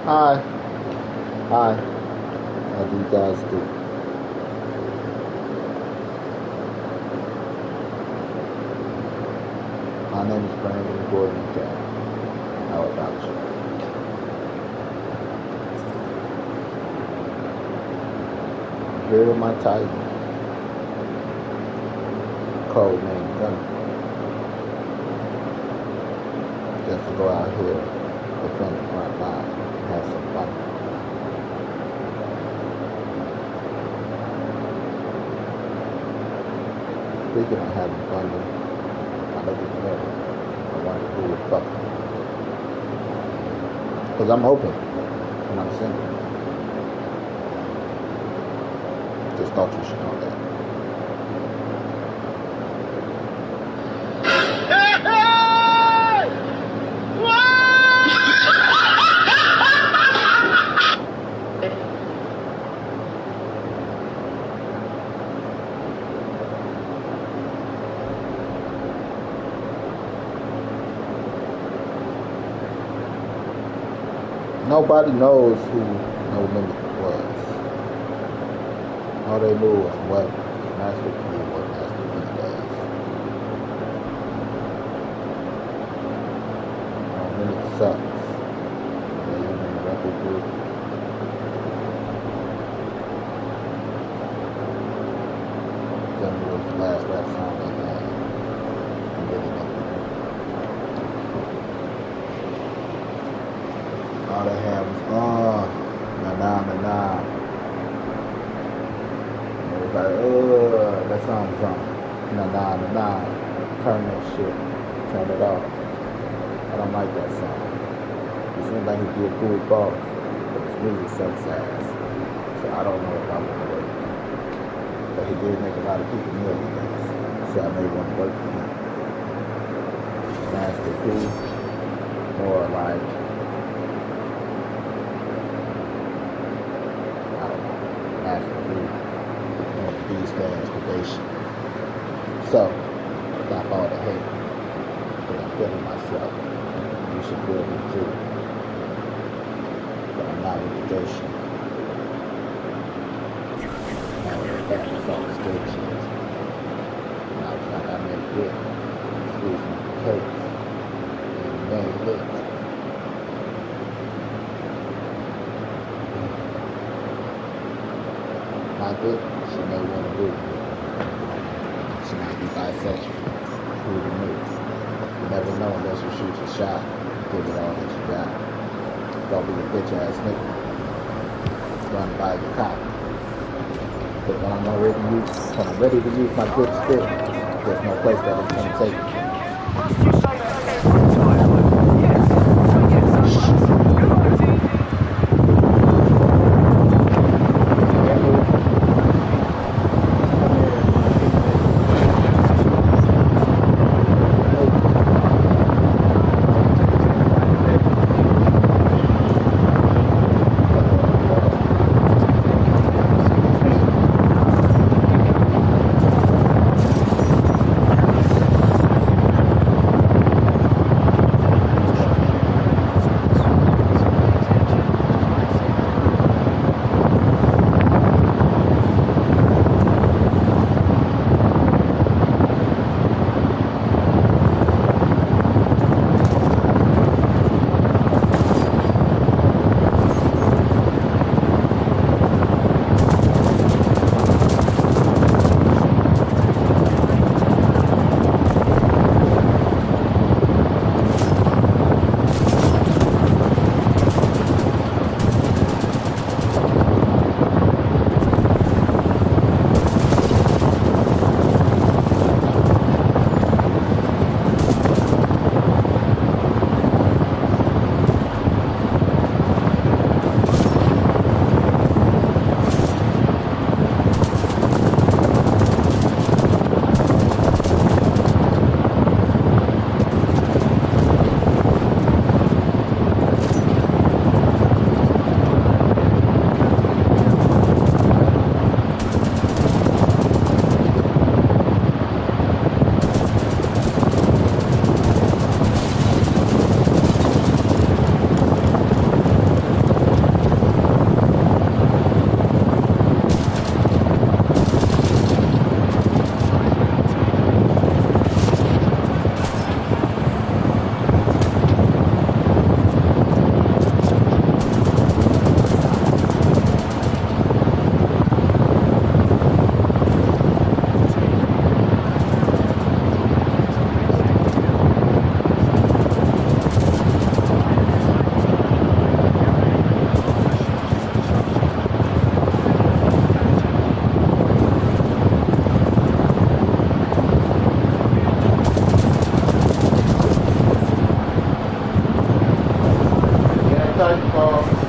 Hi. Hi. How do you guys do? My name is Brandon Gordon Cat. How about you? Here with my Titan. Code name Gunner. Just to go out here, defend the front line, and have some fun. Speaking of having fun, I look at the mirror. I wonder who would fuck me. Because I'm open and I'm single. Just thought you should know that. Nobody knows who No Limit was. All they knew was what Master P was Master P does. No Limit sucks. They even in the record group. That was the last rap song they had. And then they never. All they had was, nah. Everybody, that song's on. Nah. Turn that shit. Turn it off. I don't like that song. It seems like he'd be a cool boss, but his music sucks ass. So I don't know if I want to work. But he did make a lot of people millionaires. So I may want to work for him. Master P, more like, these days probation. So, stop all the hate. But I'm feeling myself. You should feel me too. But I'm not in probation. Now we're back with all the stage shit. And I was like, I made it. Excuse me, cake. And made it. My dick, she may want to do it. She might be bisexual. Who knows? You never know unless you shoot your shot. Give it all that you got. Don't be a bitch ass nigga. Run by the cop. But when I'm ready to use my good stick, there's no place that it's gonna take me. TitanFall.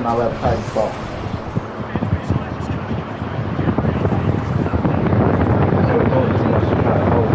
when I left Titanfall. So we're doing too much to try to hold.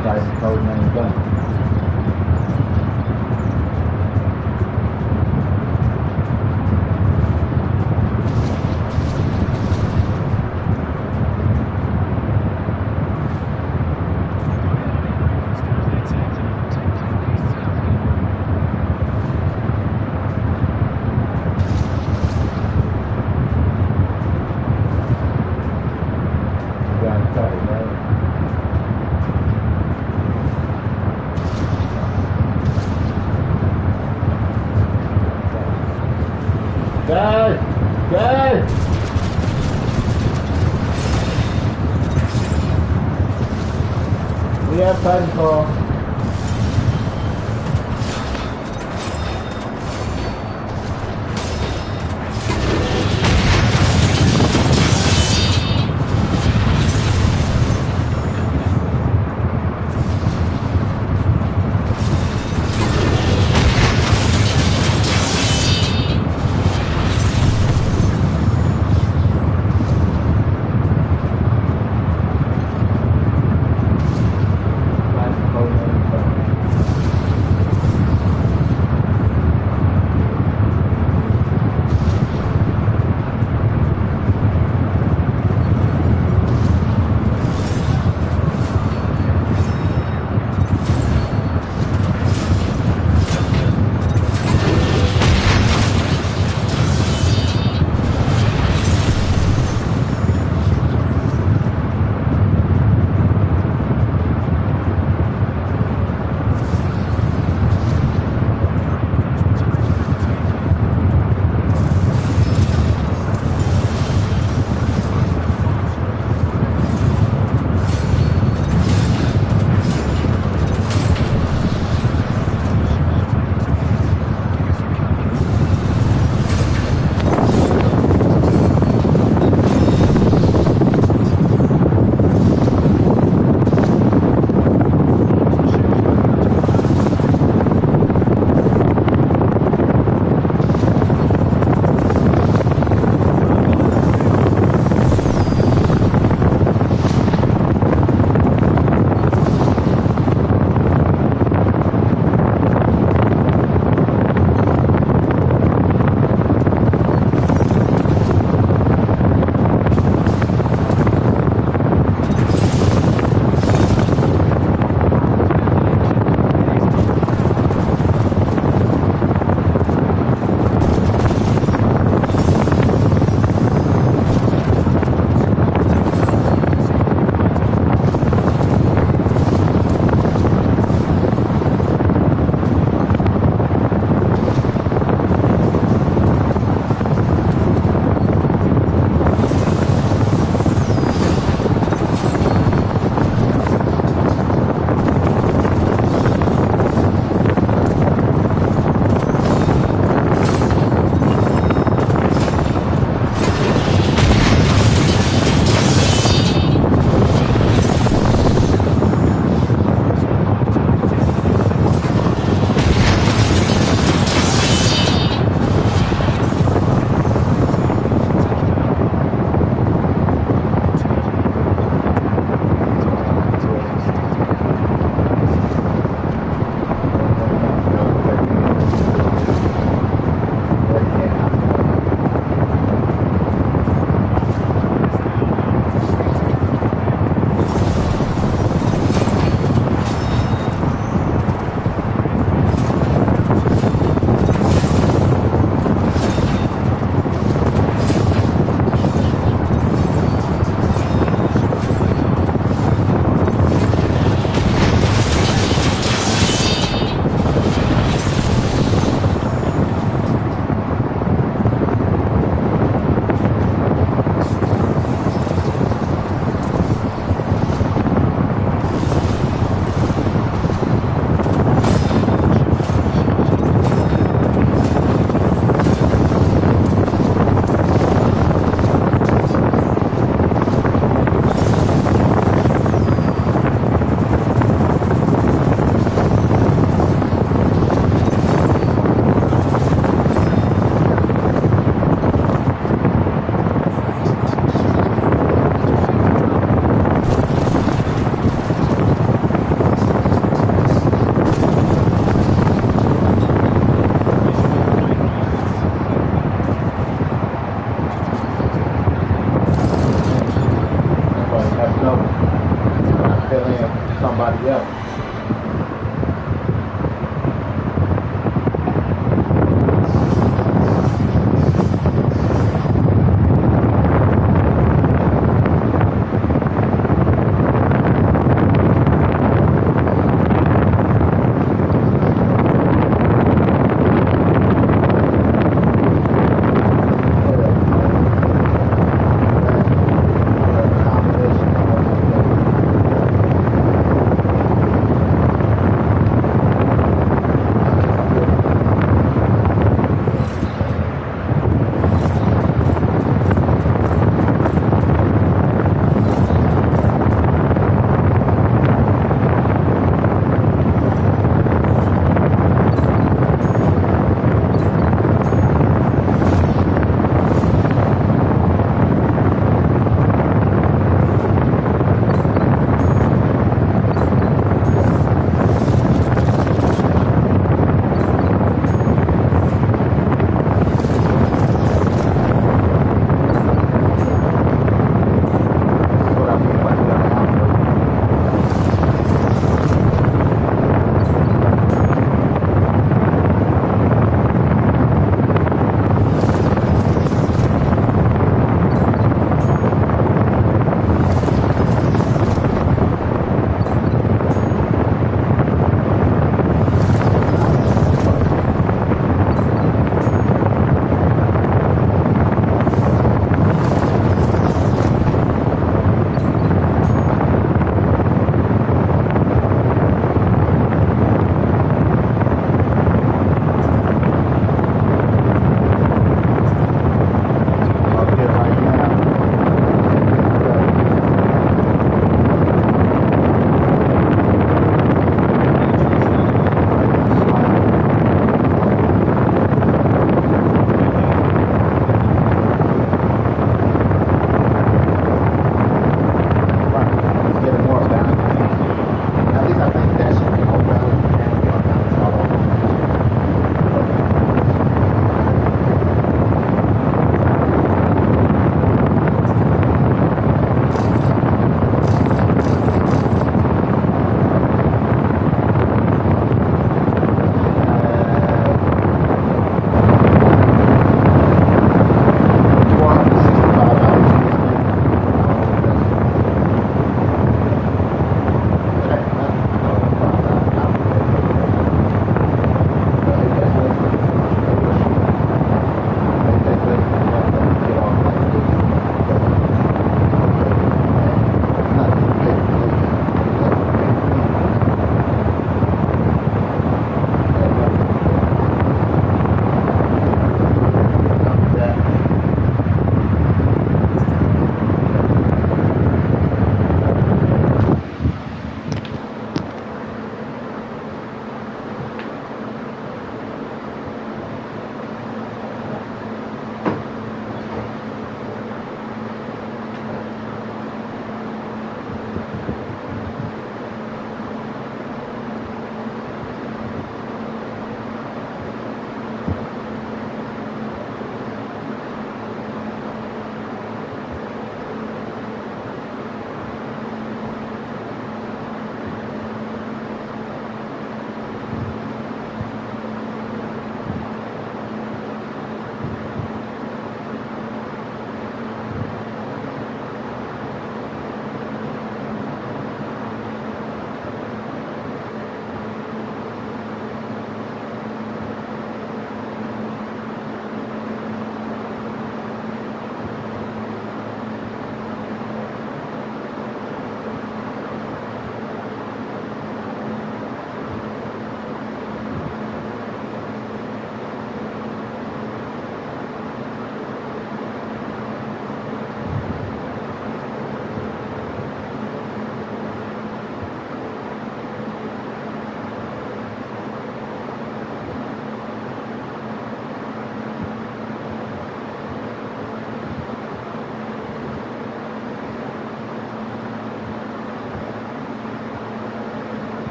TitanFall ain't done. Go! Go! We have TitanFall. Oh, and messed up. And I fill in somebody else.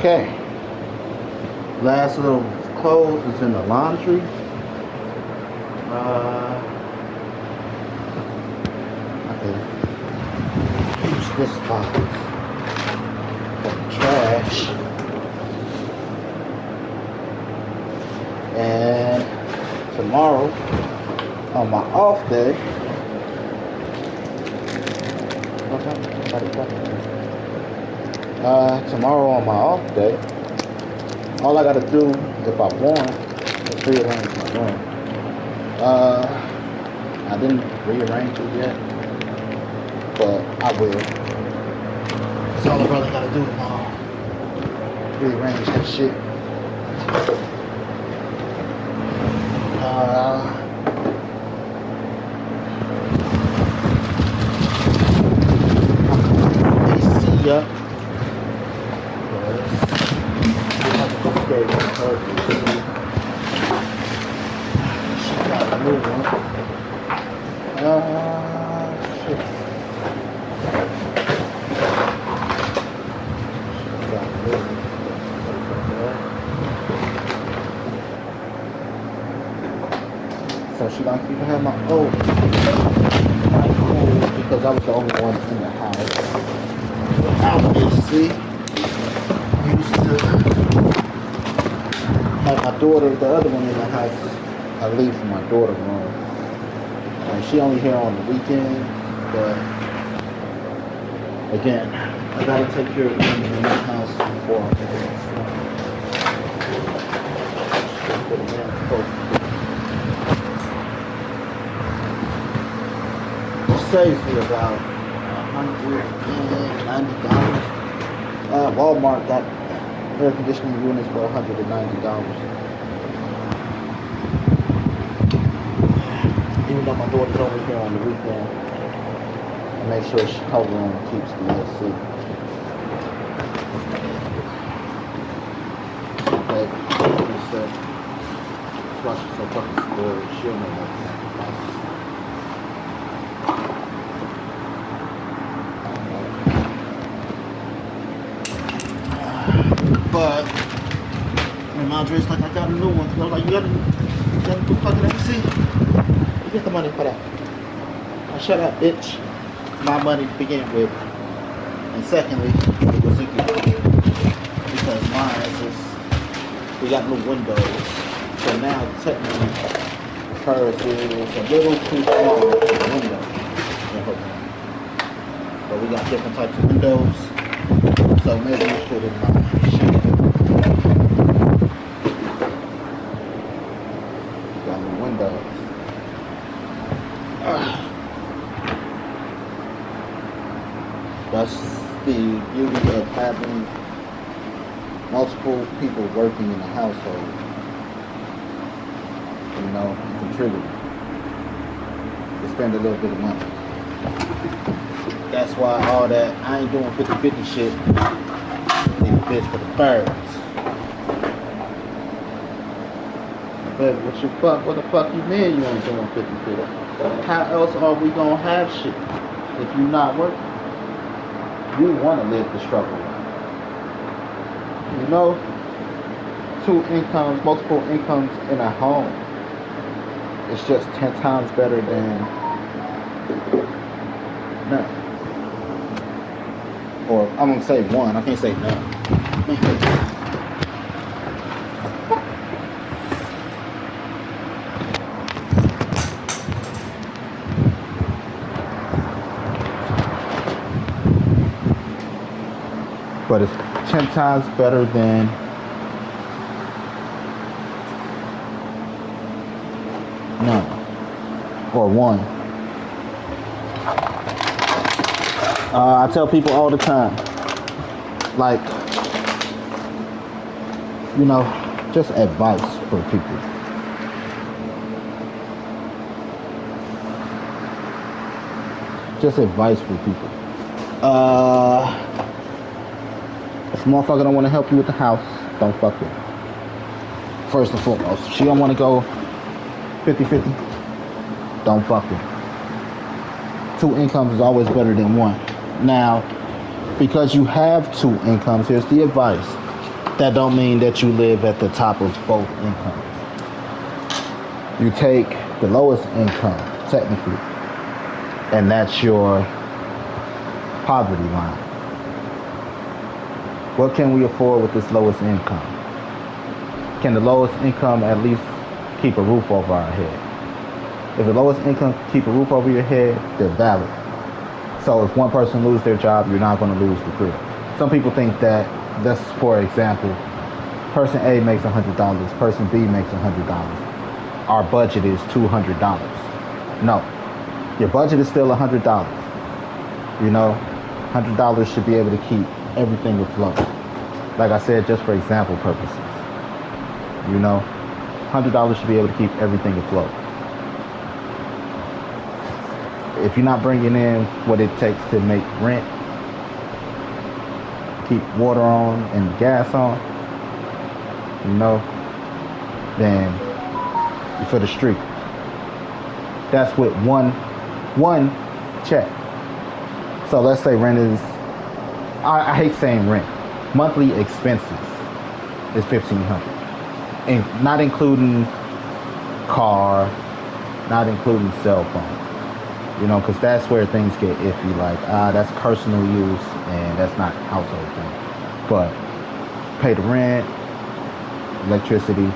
Okay. Last little clothes is in the laundry. I can use this box for the trash. And tomorrow, on my off day, tomorrow on my off day, all I gotta do, if I want, is rearrange my room. I didn't rearrange it yet, but I will. That's all I really gotta do tomorrow. Rearrange that shit. AC up. She got a new one. Shit. She got a new one. So she gonna keep having my old microphone because I was the only one in the house without AC. Used to have my daughter, the other one in the house. I leave for my daughter room. And she only here on the weekend, but again, I gotta take care of things in my house before I go to it saves me about $190. Walmart got air conditioning units for $190. Even though my daughter's over here on the weekend, I make sure her room keeps the AC. Okay, like I said, that's why she's so fucking spoiled. She'll know that. But when my dress like I got a new one, I was like, you got to do fucking AC. You get the money for that. Now shut up, bitch. My money to begin with. And secondly, it was equal. Because mine is, we got new windows. So now technically hers is a little too small for the window in her room. But we got different types of windows. So maybe you should have not. Got new windows. That's the beauty of having multiple people working in the household. You know, contributing to spend a little bit of money. That's why all that, I ain't doing 50-50 shit. Leave a bitch for the birds. But what the fuck you mean you ain't doing 50-50? How else are we gonna have shit if you not working? You want to live the struggle life. You know, 2 incomes, multiple incomes in a home. It's just 10 times better than none. Or I'm gonna say 1. I can't say none. But it's 10 times better than none or 1. I tell people all the time, like, you know, just advice for people. Just advice for people. If a motherfucker don't want to help you with the house, don't fuck with her. First and foremost. If she don't want to go 50-50, don't fuck with her. 2 incomes is always better than 1. Now, because you have 2 incomes, here's the advice. that don't mean that you live at the top of both incomes. You take the lowest income, technically, and that's your poverty line. What can we afford with this lowest income? Can the lowest income at least keep a roof over our head? If the lowest income can keep a roof over your head, they're valid. So if one person loses their job, you're not going to lose the crib. Some people think that, that's for example, person A makes $100, person B makes $100. Our budget is $200. No, your budget is still $100. You know, $100 should be able to keep everything afloat. Like I said, just for example purposes. You know, $100 should be able to keep everything afloat. If you're not bringing in what it takes to make rent, keep water on and gas on, you know, then you're for the street. That's with one check. So let's say rent is, I hate saying rent, monthly expenses is $1,500, and not including car, not including cell phone. You know, because that's where things get iffy. Like, that's personal use and that's not household thing. But pay the rent, electricity,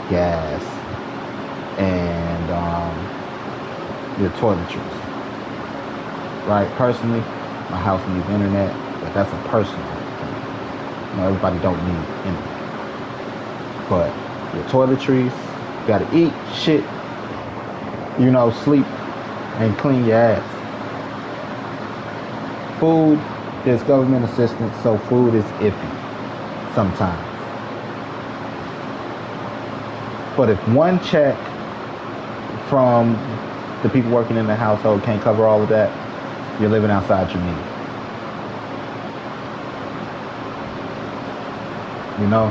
gas, and your toiletries. Right? Personally, my house needs internet, but that's a personal thing. You know, everybody don't need internet. But your toiletries, you gotta eat, shit, you know, sleep, and clean your ass. Food, there's government assistance, so food is iffy sometimes. But if one check from the people working in the household can't cover all of that, you're living outside your means. You know?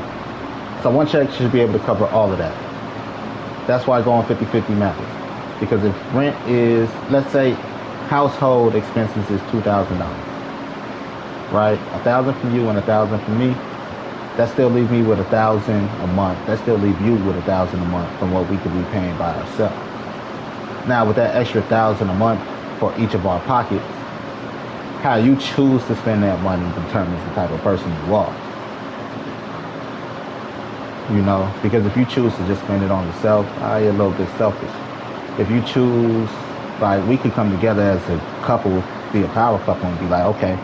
So one check should be able to cover all of that. That's why going 50-50 matters. Because if rent is, let's say, household expenses is $2,000, right? $1,000 from you and $1,000 from me. That still leaves me with $1,000 a month. That still leaves you with $1,000 a month from what we could be paying by ourselves. Now, with that extra $1,000 a month for each of our pockets, how you choose to spend that money determines the type of person you are. You know, because if you choose to just spend it on yourself, you're a little bit selfish. If you choose, like, we could come together as a couple, be a power couple, and be like, okay,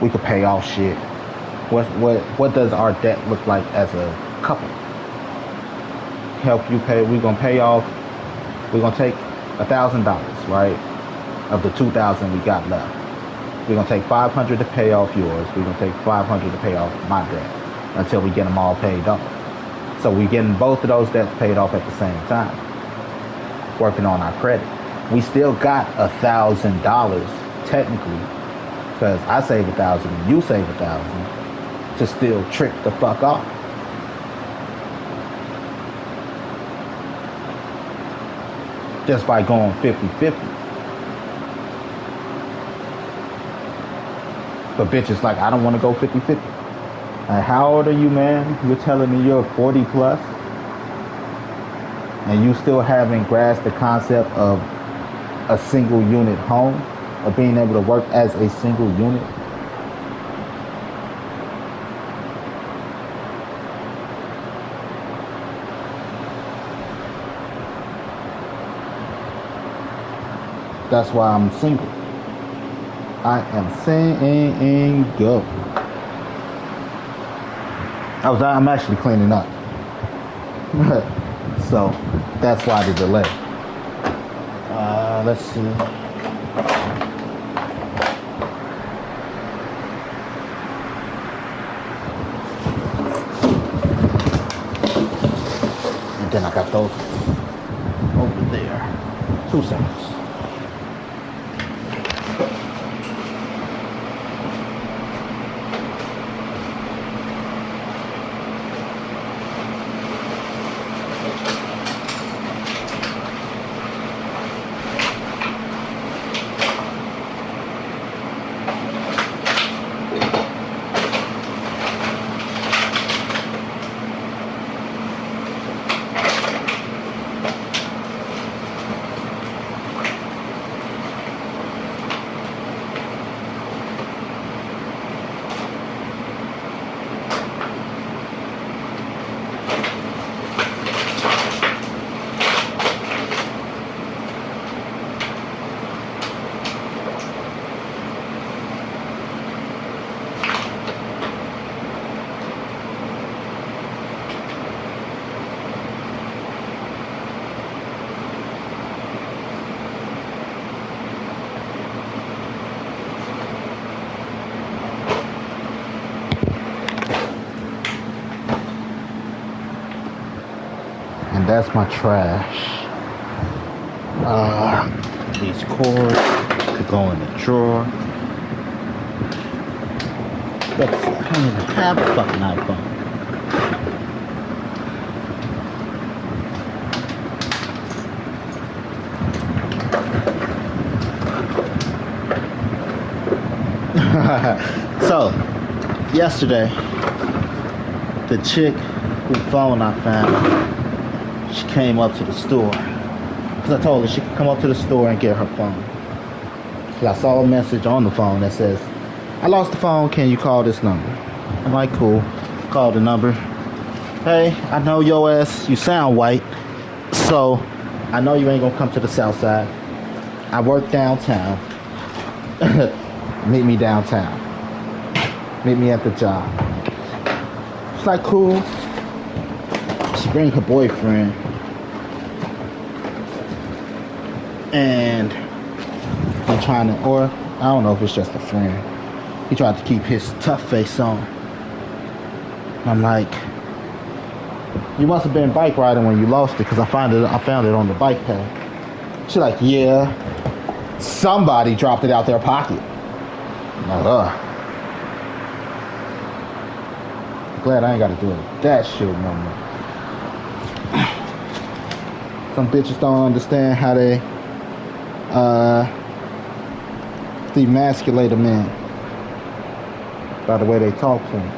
we could pay off shit. What does our debt look like as a couple? Help you pay. We're gonna pay off. We're gonna take $1,000, right, of the $2,000 we got left. We're gonna take $500 to pay off yours. We're gonna take $500 to pay off my debt until we get them all paid off. So we're getting both of those debts paid off at the same time. Working on our credit. We still got $1,000 technically, because I save $1,000 and you save $1,000 to still trick the fuck off. Just by going 50-50. But bitches like, I don't want to go 50-50. Like, how old are you, man? You're telling me you're 40 plus? And you still haven't grasped the concept of a single unit home, of being able to work as a single unit. That's why I'm single. I am single. I'm actually cleaning up. So that's why the delay. Let's see. And then I got those over there. 2 seconds. And that's my trash. These cords could go in the drawer. But I don't even have a fucking iPhone. So, yesterday, the chick whose phone I found, she came up to the store. Because I told her she could come up to the store and get her phone. Because I saw a message on the phone that says, I lost the phone, can you call this number? I'm like, cool. Call the number. Hey, I know your ass, you sound white, so I know you ain't gonna come to the south side. I work downtown. Meet me downtown. Meet me at the job. It's like, cool. She bring her boyfriend. And I'm trying to, or I don't know if it's just a friend. He tried to keep his tough face on. I'm like, you must have been bike riding when you lost it, because I found it on the bike path. She's like, yeah, somebody dropped it out their pocket. I'm like, glad I ain't got to deal with that shit no more. Some bitches don't understand how they demasculate a man by the way they talk to him,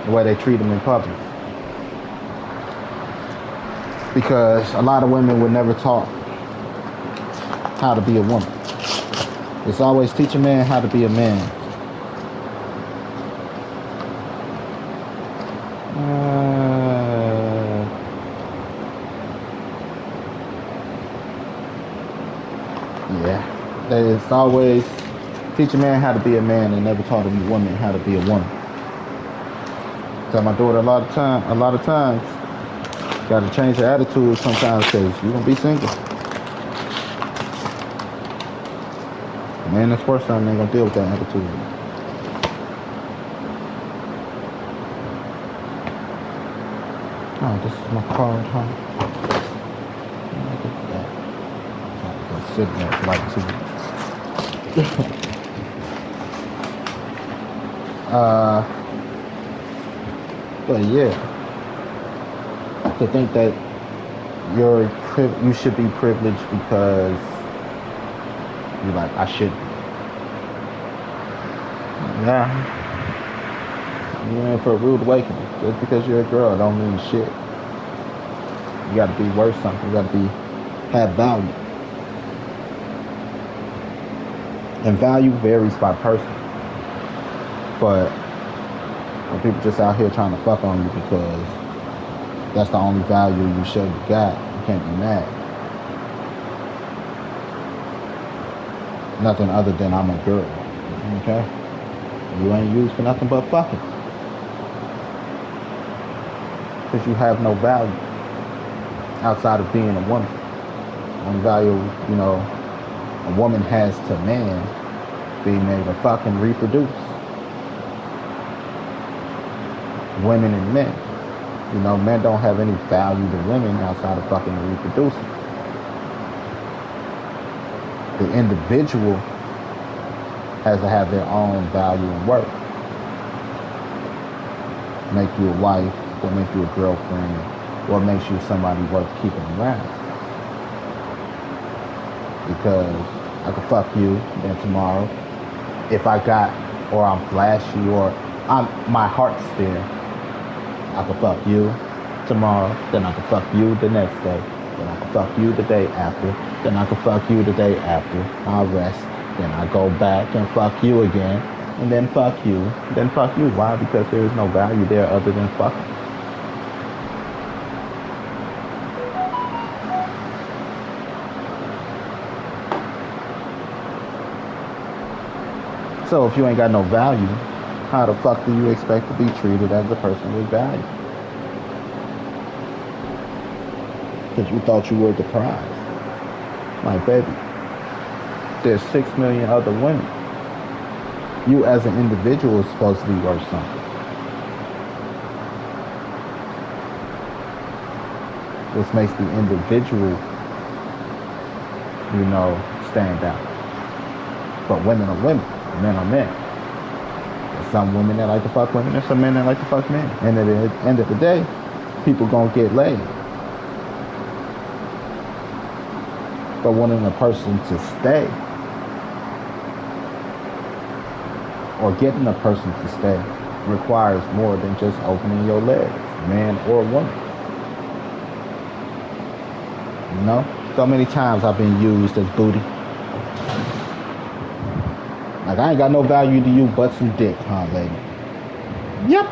the way they treat him in public. Because a lot of women were never taught how to be a woman. It's always teach a man how to be a man. Yeah. It's always teach a man how to be a man and never taught a woman how to be a woman. Tell my daughter a lot of times, gotta change her attitude sometimes, because you're gonna be single. Man, this first time they ain't gonna deal with that attitude. Oh, this is my card, huh? Look at that. I've been sitting there for like 2 weeks. But yeah, to think that you should be privileged because you're like, I should be. Nah. You're in for a rude awakening. Just because you're a girl don't mean shit. You gotta be worth something. You gotta have value. And value varies by person. But when people just out here trying to fuck on you because that's the only value you show you got, you can't be mad. Nothing other than I'm a girl. Okay? You ain't used for nothing but fucking. Because you have no value outside of being a woman. Only value, a woman has to man being able to fucking reproduce. Women and men. Men don't have any value to women outside of fucking reproducing. The individual has to have their own value and worth. Make you a wife, what makes you a girlfriend, what makes you somebody worth keeping around. Because I could fuck you, then tomorrow, if I got, or I'm flashy, or my heart's there, I could fuck you tomorrow, then I could fuck you the next day, then I could fuck you the day after, then I could fuck you the day after, I'll rest, then I go back and fuck you again, and then fuck you, then fuck you. Why? Because there is no value there other than fucking. So if you ain't got no value, how the fuck do you expect to be treated as a person with value? Because you thought you were the prize. Like, baby, there's 6 million other women. You as an individual is supposed to be worth something. This makes the individual, you know, stand out. But women are women, men are men. There's some women that like to fuck women, there's some men that like to fuck men. And at the end of the day, people gonna get laid. But wanting a person to stay, or getting a person to stay, requires more than just opening your legs, man or woman. You know? So many times I've been used as booty. Like, I ain't got no value to you but some dick, huh, lady? Yep.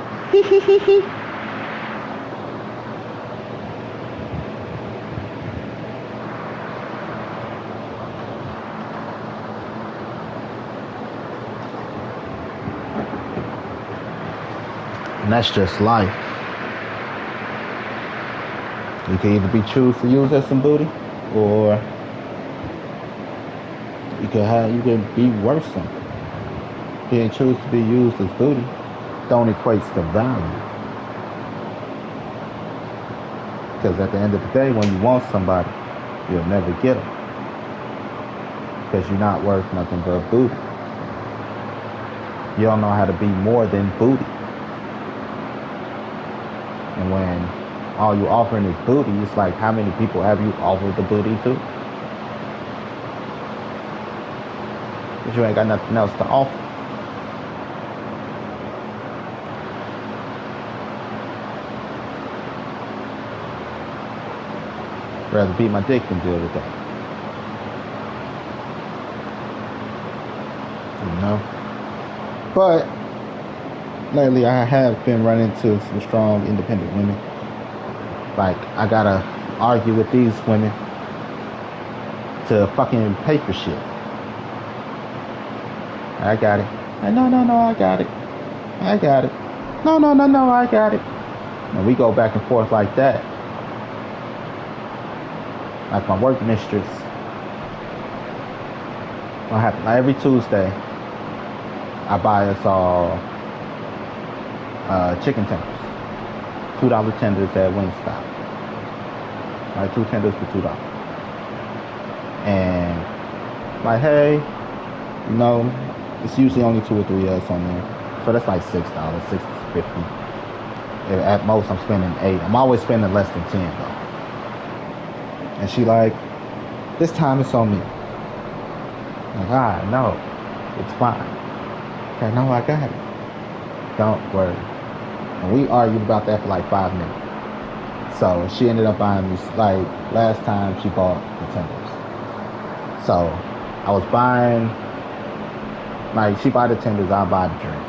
And that's just life. You can either be choose to use as some booty, or you can be worse something. Being choose to be used as booty don't equate to value. Because at the end of the day, when you want somebody, you'll never get them. Because you're not worth nothing but booty. You don't know how to be more than booty. And when all you offering is booty, it's like, how many people have you offered the booty to? Because you ain't got nothing else to offer. Rather beat my dick than deal with that. You know? But lately I have been running into some strong, independent women. Like, I gotta argue with these women to fucking pay for shit. I got it. No, I got it. I got it. No, I got it. And we go back and forth like that. Like my work mistress. What happened? Like every Tuesday, I buy us all chicken tenders. $2 tenders at Wingstop. Like 2 tenders for $2. And like, hey, you know, it's usually only 2 or 3 of us on there. So that's like $6, $6.50. At most I'm spending $8. I'm always spending less than 10 though. And she like, this time it's on me. I'm like, no, it's fine. Okay, no, I got it. Don't worry. And we argued about that for like 5 minutes. So she ended up buying me, like, last time she bought the tenders. So I was buying, like, she buy the tenders, I buy the drinks.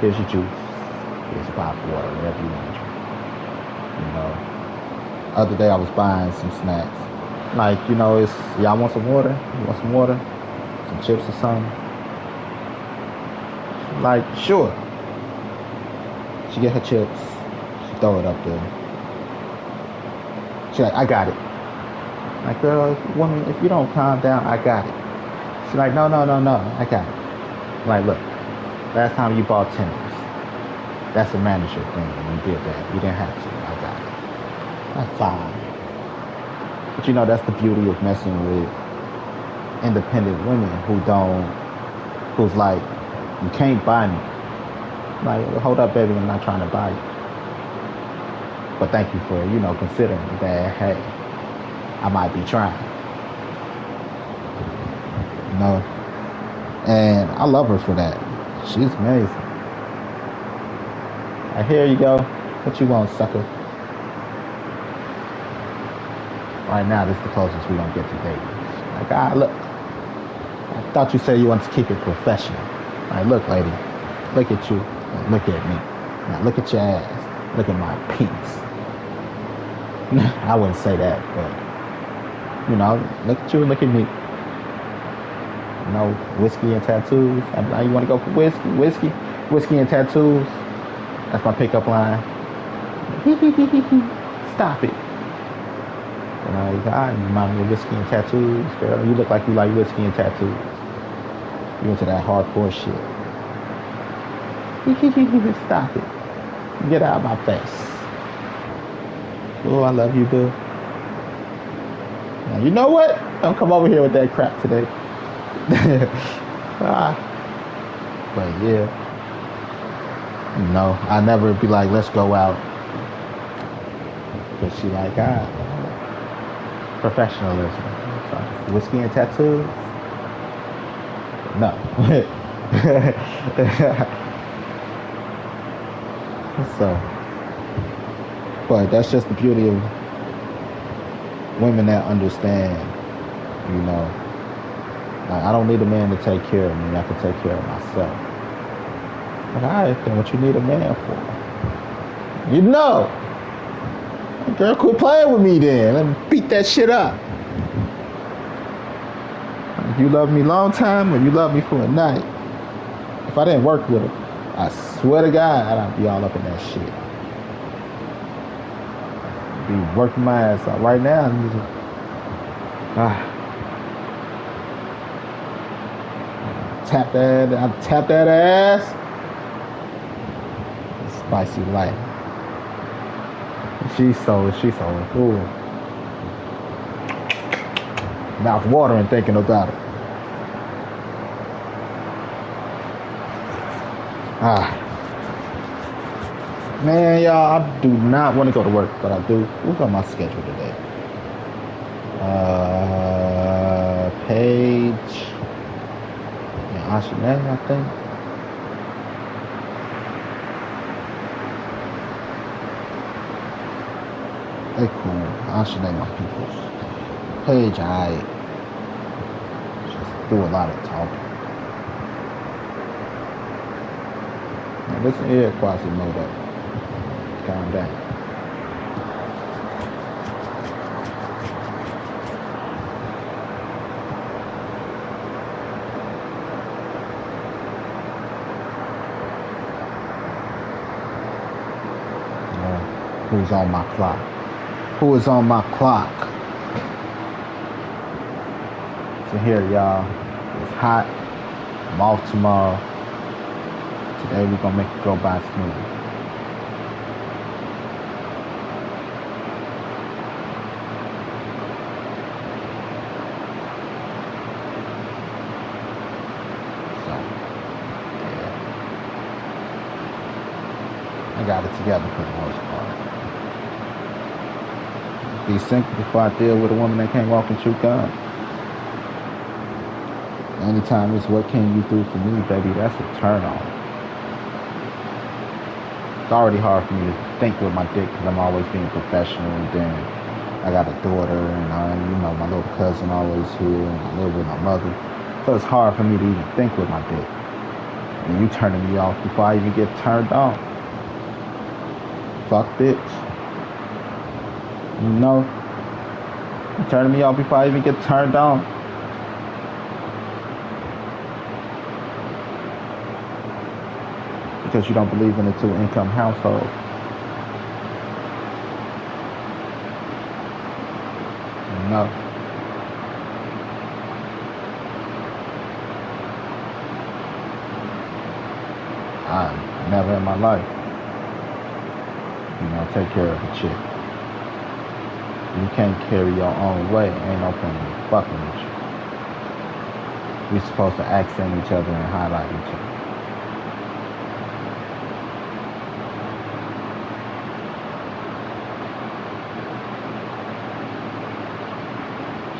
Here's your juice. Here's your pop water, whatever you want to drink. You know. Other day I was buying some snacks. Like, you know, it's, y'all want some water? You want some water? Some chips or something? Like, sure. She get her chips. She throw it up there. She like, I got it. Like, girl, woman, if you don't calm down, I got it. She's like, no, I got it. I'm like, look, last time you bought tenders, that's a manager thing, and you did that. You didn't have to. I got it. That's fine. But you know, that's the beauty of messing with independent women who's like, you can't buy me. Like, hold up, baby, I'm not trying to buy you. But thank you for, you know, considering that, hey, I might be trying. You know? And I love her for that. She's amazing. Like, here you go. What you want, sucker? Right now, this is the closest we don't get to dating. Like, look. I thought you said you wanted to keep it professional. Like, look, lady. Look at you. Look at me. Now, look at your ass. Look at my penis. I wouldn't say that, but, you know, look at you, look at me. You know, whiskey and tattoos. Now you want to go for whiskey and tattoos. That's my pickup line. Stop it. You know, you remind me of whiskey and tattoos, girl. You look like you like whiskey and tattoos. You into that hardcore shit. Stop it. Get out of my face. Oh, I love you, boo. Now, you know what? Don't come over here with that crap today. But yeah, I never be like, let's go out. But she like, professionalism. Whiskey and tattoos? No. So, but that's just the beauty of women that understand, Like, I don't need a man to take care of me. I can take care of myself. Like, all right, then what you need a man for? Girl, quit playing with me then. Let me beat that shit up. If you love me long time or you love me for a night, if I didn't work with her, I swear to God, I'd be all up in that shit. Be working my ass off. Right now, I'm just, tap that ass. Spicy life. She's so ooh. Mouth watering thinking about it. Man, y'all, I do not want to go to work, but I do. What's on my schedule today? Paige and Ashane, I think. They cool. Ashane, my peoples. Paige, I just do a lot of talking. Now listen here, Quasimodo. Calm down. Who's on my clock? Who is on my clock? So here, y'all. It's hot. I'm off tomorrow. Today we're gonna make it go by smooth. I got it together for the most part. Be single before I deal with a woman that can't walk and chew gum. Anytime it's what can you do for me, baby, that's a turn on. It's already hard for me to think with my dick because I'm always being professional, and then I got a daughter and my little cousin always here and I live with my mother. So it's hard for me to even think with my dick. And you turning me off before I even get turned on. Fuck bitch. You turning me off before I even get turned on. Because you don't believe in a two-income household. No. I never in my life, take care of a chick. You can't carry your own weight. Ain't no point in fucking with you. We're supposed to accent each other and highlight each other.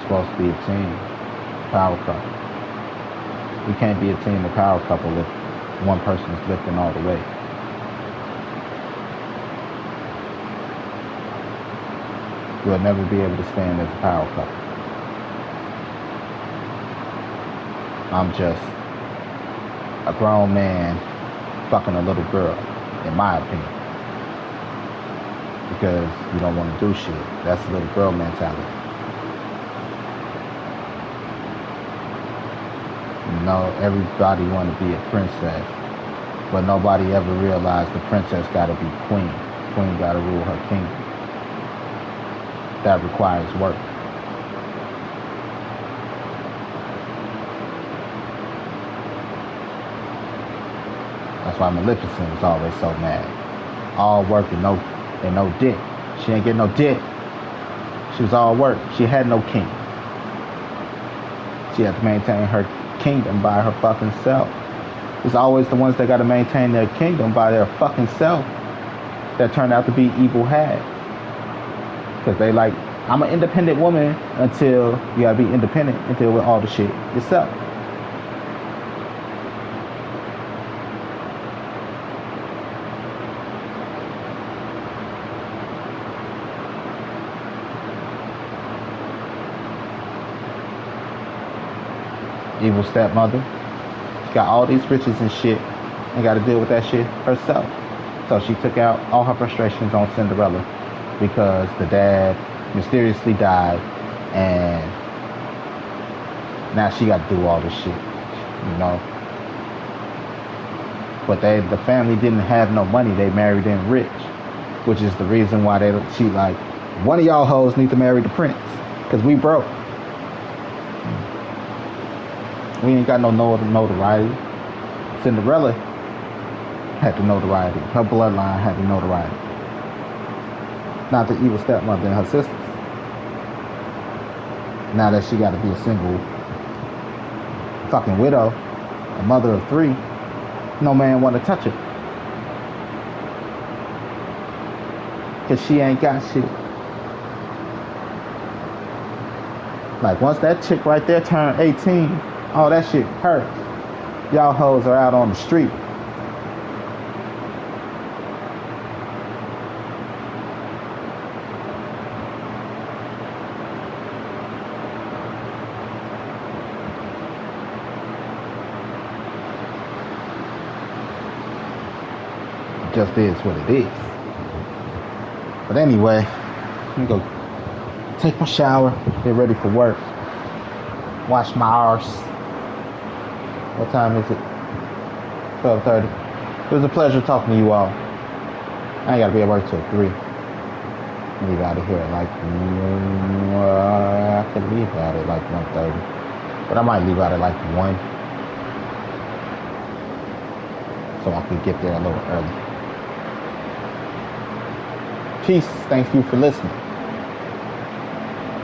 Supposed to be a team, power couple. We can't be a team, a power couple if one person is lifting all the weight. We'll never be able to stand as a power couple. I'm just a grown man fucking a little girl, in my opinion. Because you don't want to do shit. That's a little girl mentality. Everybody want to be a princess, but nobody ever realized the princess got to be queen. Queen got to rule her kingdom. That requires work. That's why Maleficent was always so mad. All work and no dick. She ain't getting no dick. She was all work. She had no king. She had to maintain her kingdom by her fucking self. It's always the ones that got to maintain their kingdom by their fucking self that turn out to be evil hags. Because they like, I'm an independent woman until you gotta be independent and deal with all the shit yourself. Evil stepmother. She got all these riches and shit and got to deal with that shit herself. So she took out all her frustrations on Cinderella because the dad mysteriously died and now she got to do all this shit, you know. But the family didn't have no money. They married in rich, which is the reason why she like, one of y'all hoes need to marry the prince because we broke. We ain't got no notoriety. Cinderella had the notoriety. Her bloodline had the notoriety. Not the evil stepmother and her sisters. Now that she got to be a single fucking widow, a mother of 3, no man want to touch her. Because she ain't got shit. Like, once that chick right there turned 18, all that shit hurts. Y'all hoes are out on the street. It just is what it is. But anyway, let me go take my shower, get ready for work, wash my arse. What time is it? 12:30. It was a pleasure talking to you all. I ain't gotta be at work till 3. Leave out of here at like, I could leave out at like 1:30. But I might leave out at like 1. So I could get there a little early. Peace. Thank you for listening.